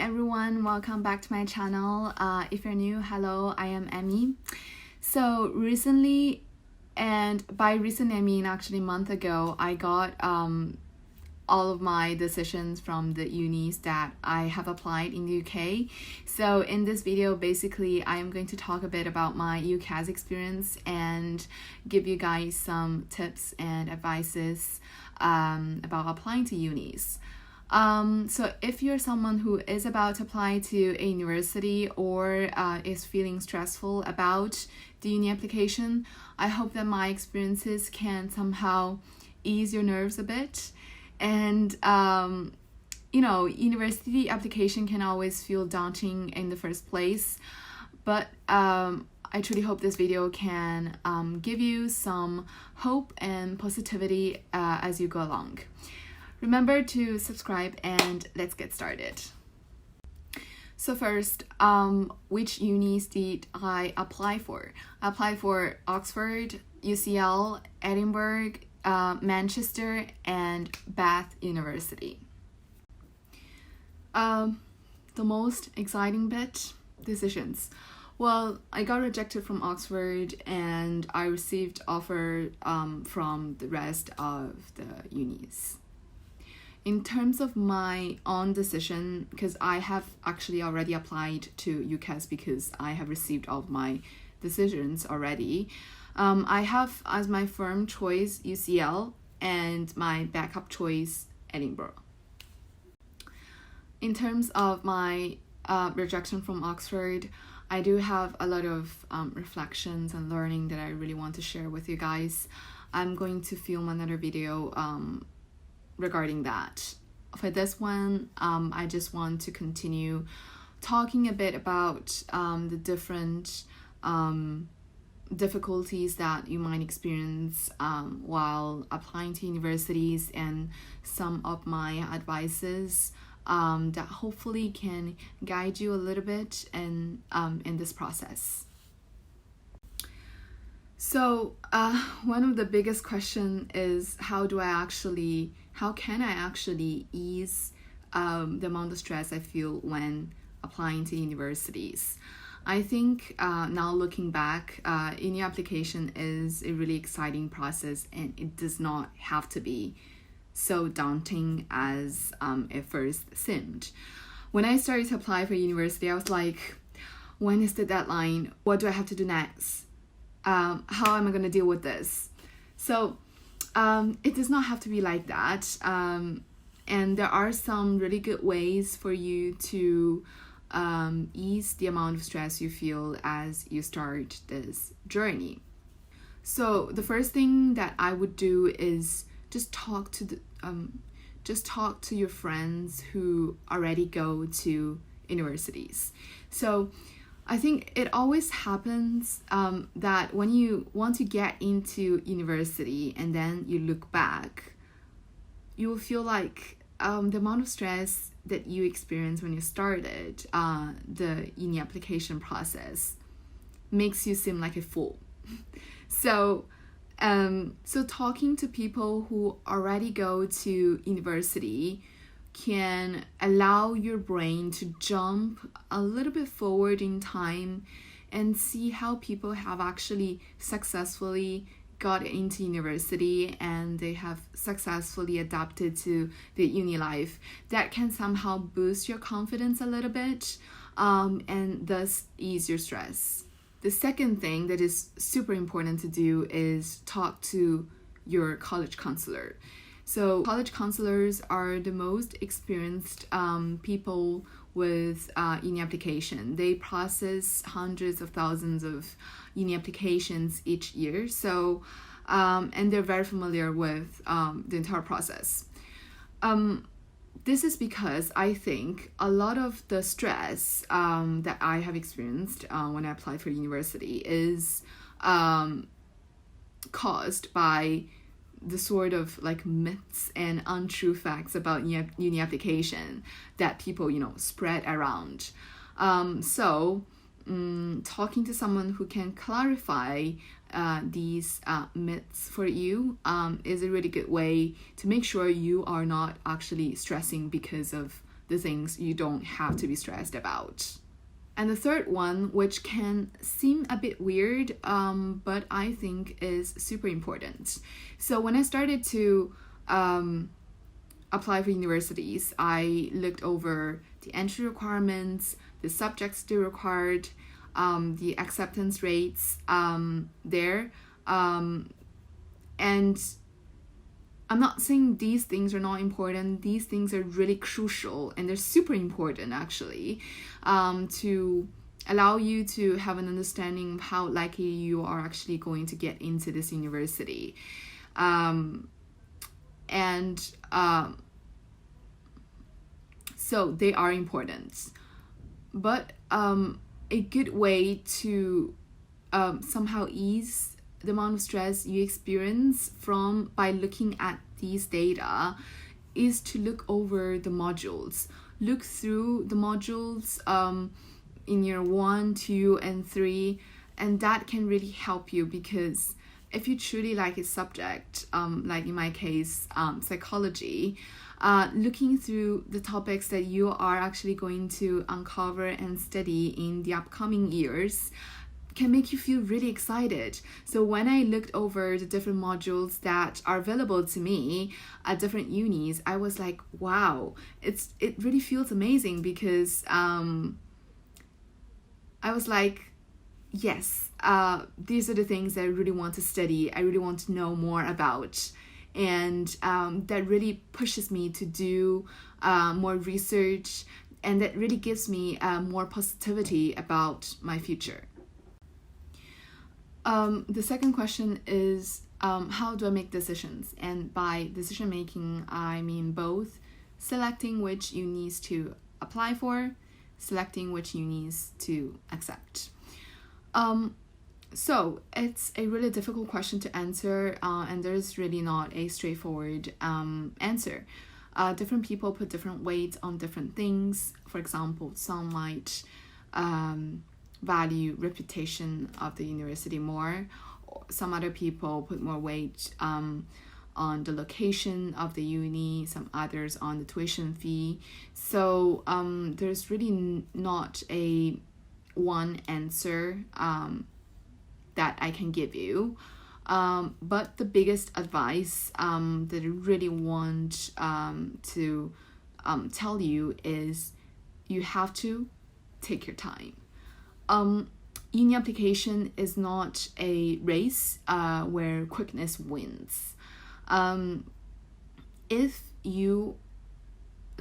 everyone, welcome back to my channel. If you're new, hello, I am Emmy. So recently, and by recent I mean actually a month ago, I got all of my decisions from the unis that I have applied in the UK. So in this video, basically, I am going to talk a bit about my UCAS experience and give you guys some tips and advices about applying to unis. So if you're someone who is about to apply to a university or is feeling stressful about the uni application, I hope that my experiences can somehow ease your nerves a bit. And, university application can always feel daunting in the first place, but I truly hope this video can give you some hope and positivity as you go along. Remember to subscribe and let's get started. So first, which unis did I apply for? I applied for Oxford, UCL, Edinburgh, Manchester, and Bath University. The most exciting bit, decisions. Well, I got rejected from Oxford and I received offer from the rest of the unis. In terms of my own decision, because I have actually already applied to UCAS because I have received all of my decisions already, I have as my firm choice UCL and my backup choice Edinburgh. In terms of my rejection from Oxford, I do have a lot of reflections and learning that I really want to share with you guys. I'm going to film another video regarding that. For this one, I just want to continue talking a bit about the different difficulties that you might experience while applying to universities and some of my advices that hopefully can guide you a little bit in this process. So one of the biggest question is how can I actually ease the amount of stress I feel when applying to universities? I think now looking back, uni application is a really exciting process and it does not have to be so daunting as it first seemed. When I started to apply for university, I was like, when is the deadline? What do I have to do next? How am I going to deal with this? So it does not have to be like that. And there are some really good ways for you to ease the amount of stress you feel as you start this journey. So the first thing that I would do is just talk to your friends who already go to universities. So I think it always happens that when you want to get into university and then you look back, you will feel like the amount of stress that you experienced when you started the uni application process makes you seem like a fool. So talking to people who already go to university can allow your brain to jump a little bit forward in time and see how people have actually successfully got into university and they have successfully adapted to the uni life. That can somehow boost your confidence a little bit and thus ease your stress. The second thing that is super important to do is talk to your college counselor. So college counselors are the most experienced people with uni application. They process hundreds of thousands of uni applications each year. So, and they're very familiar with the entire process. This is because I think a lot of the stress that I have experienced when I applied for university is caused by the sort of like myths and untrue facts about uni application that people, spread around. Talking to someone who can clarify these myths for you is a really good way to make sure you are not actually stressing because of the things you don't have to be stressed about. And the third one, which can seem a bit weird, but I think is super important. So when I started to apply for universities, I looked over the entry requirements, the subjects still required, the acceptance rates there. And I'm not saying these things are not important. These things are really crucial, and they're super important actually, to allow you to have an understanding of how likely you are actually going to get into this university. So they are important. But a good way to somehow ease the amount of stress you experience by looking at these data is to look over the modules. Look through the modules in year 1, 2, and 3, and that can really help you, because if you truly like a subject, like in my case, psychology, looking through the topics that you are actually going to uncover and study in the upcoming years can make you feel really excited. So when I looked over the different modules that are available to me at different unis, I was like, wow, it really feels amazing, because I was like, yes, these are the things that I really want to study, I really want to know more about, and that really pushes me to do more research, and that really gives me more positivity about my future. The second question is, how do I make decisions? And by decision making, I mean both selecting which unis to apply for, selecting which unis to accept. So it's a really difficult question to answer, and there's really not a straightforward answer. Different people put different weights on different things. For example, some might value reputation of the university more. Some other people put more weight on the location of the uni, some others on the tuition fee. So there's really not a one answer that I can give you. But the biggest advice that I really want to tell you is you have to take your time. Uni application is not a race where quickness wins. If you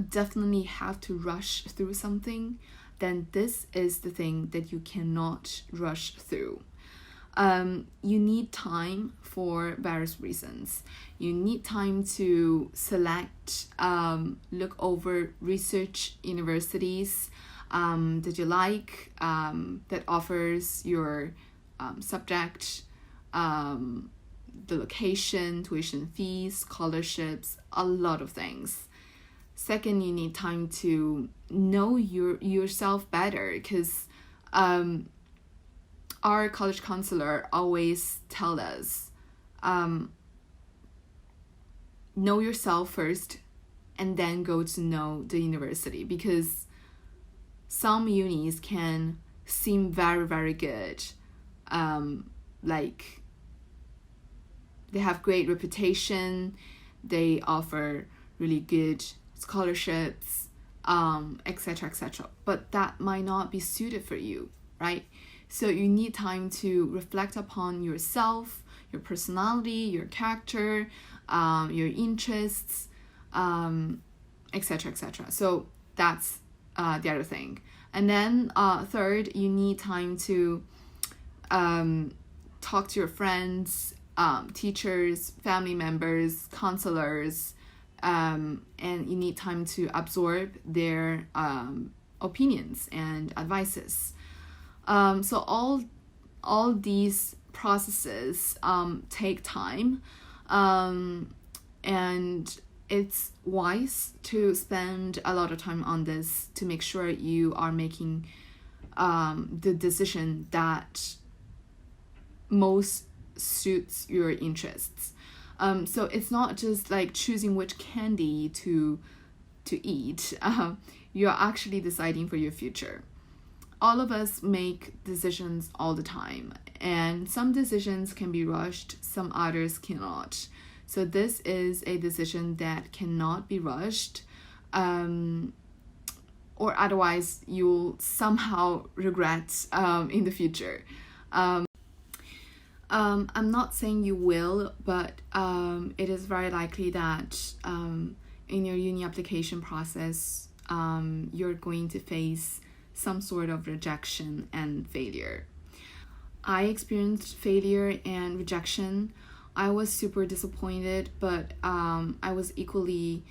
definitely have to rush through something, then this is the thing that you cannot rush through. You need time for various reasons. You need time to select, look over, research universities that you like, that offers your subject, the location, tuition fees, scholarships, a lot of things. Second, you need time to know yourself better, because our college counselor always tell us, know yourself first and then go to know the university, because some unis can seem very, very good. Like they have great reputation, they offer really good scholarships, etc., etc. But that might not be suited for you, right? So you need time to reflect upon yourself, your personality, your character, your interests, etc., etc. So that's the other thing. And then third, you need time to talk to your friends, teachers, family members, counselors, and you need time to absorb their opinions and advices. So all these processes take time, and it's wise to spend a lot of time on this to make sure you are making the decision that most suits your interests. So it's not just like choosing which candy to eat. you're actually deciding for your future. All of us make decisions all the time, and some decisions can be rushed, some others cannot. So this is a decision that cannot be rushed, or otherwise you'll somehow regret in the future. I'm not saying you will, but it is very likely that in your uni application process, you're going to face some sort of rejection and failure. I experienced failure and rejection. I was super disappointed, but I was equally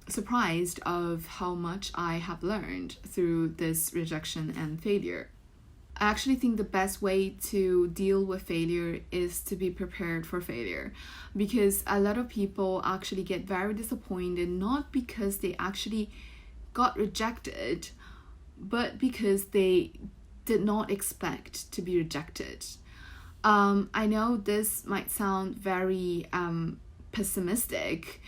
surprised of how much I have learned through this rejection and failure. I actually think the best way to deal with failure is to be prepared for failure, because a lot of people actually get very disappointed, not because they actually got rejected, but because they did not expect to be rejected. I know this might sound very pessimistic,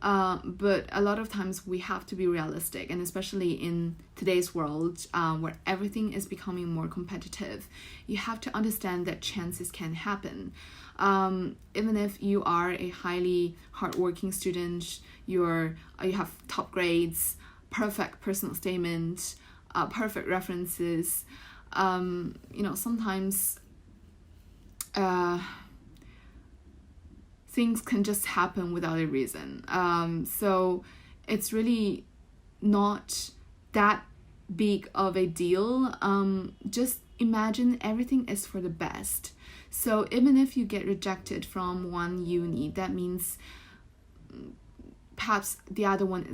but a lot of times we have to be realistic, and especially in today's world where everything is becoming more competitive, you have to understand that chances can happen. Even if you are a highly hardworking student, you have top grades, perfect personal statement, perfect references, sometimes things can just happen without a reason. So it's really not that big of a deal. Just imagine everything is for the best. So even if you get rejected from one uni, that means perhaps the other one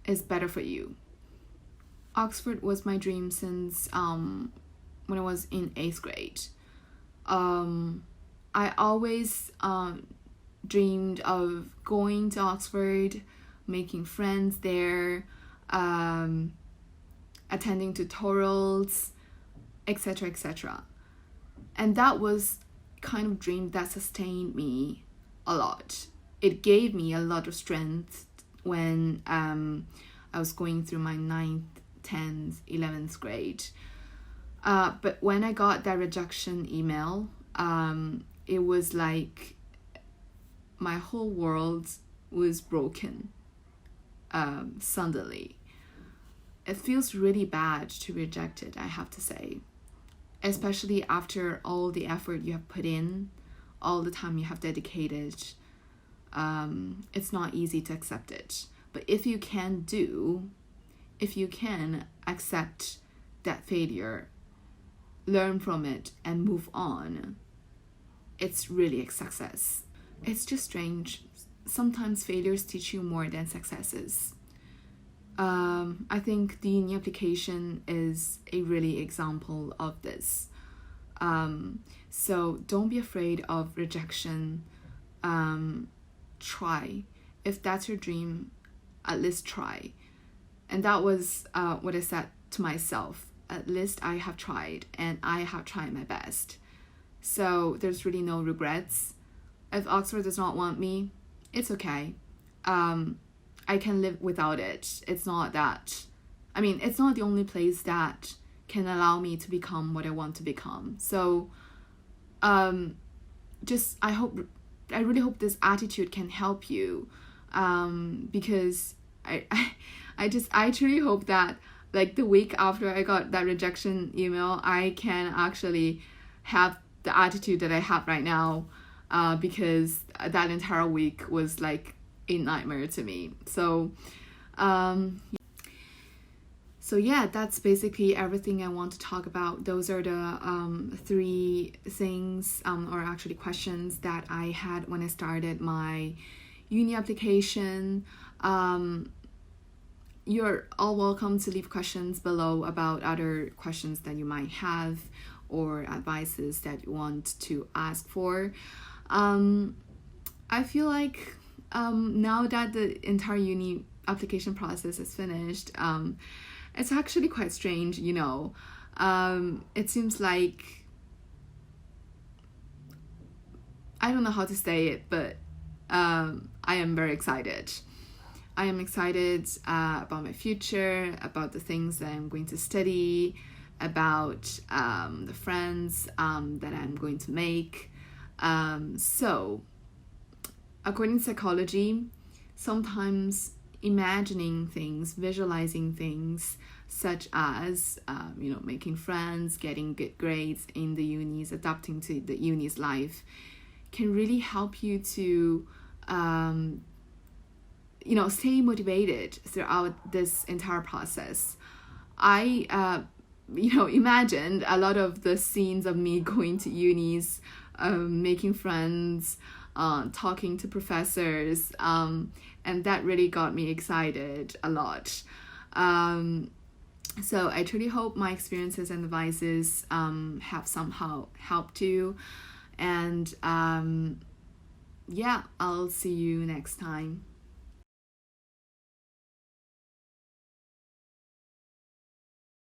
is better for you. Oxford was my dream since when I was in 8th grade. I always dreamed of going to Oxford, making friends there, attending tutorials, etc., etc. And that was kind of dream that sustained me a lot. It gave me a lot of strength when I was going through my 9th, 10th, 11th grade. But when I got that rejection email, it was like my whole world was broken suddenly. It feels really bad to be rejected, I have to say, especially after all the effort you have put in, all the time you have dedicated. It's not easy to accept it. But if you can accept that failure, learn from it and move on, it's really a success. It's just strange. Sometimes failures teach you more than successes. I think the uni application is a really example of this. So don't be afraid of rejection. Try. If that's your dream, at least try. And that was what I said to myself. At least I have tried, and I have tried my best. So there's really no regrets. If Oxford does not want me, it's okay. I can live without it. It's not the only place that can allow me to become what I want to become. So I really hope this attitude can help you, because I truly hope that like the week after I got that rejection email, I can actually have the attitude that I have right now, because that entire week was like a nightmare to me. So yeah, that's basically everything I want to talk about. Those are the 3 things, or actually questions that I had when I started my uni application. You're all welcome to leave questions below about other questions that you might have or advices that you want to ask for. I feel like now that the entire uni application process is finished, it's actually quite strange, it seems like, I don't know how to say it, but I am very excited. I am excited about my future, about the things that I'm going to study, about the friends that I'm going to make. So, according to psychology, sometimes imagining things, visualizing things, such as making friends, getting good grades in the unis, adapting to the unis life, can really help you to stay motivated throughout this entire process. I imagined a lot of the scenes of me going to unis, making friends, talking to professors, and that really got me excited a lot. So I truly hope my experiences and advices have somehow helped you. And I'll see you next time.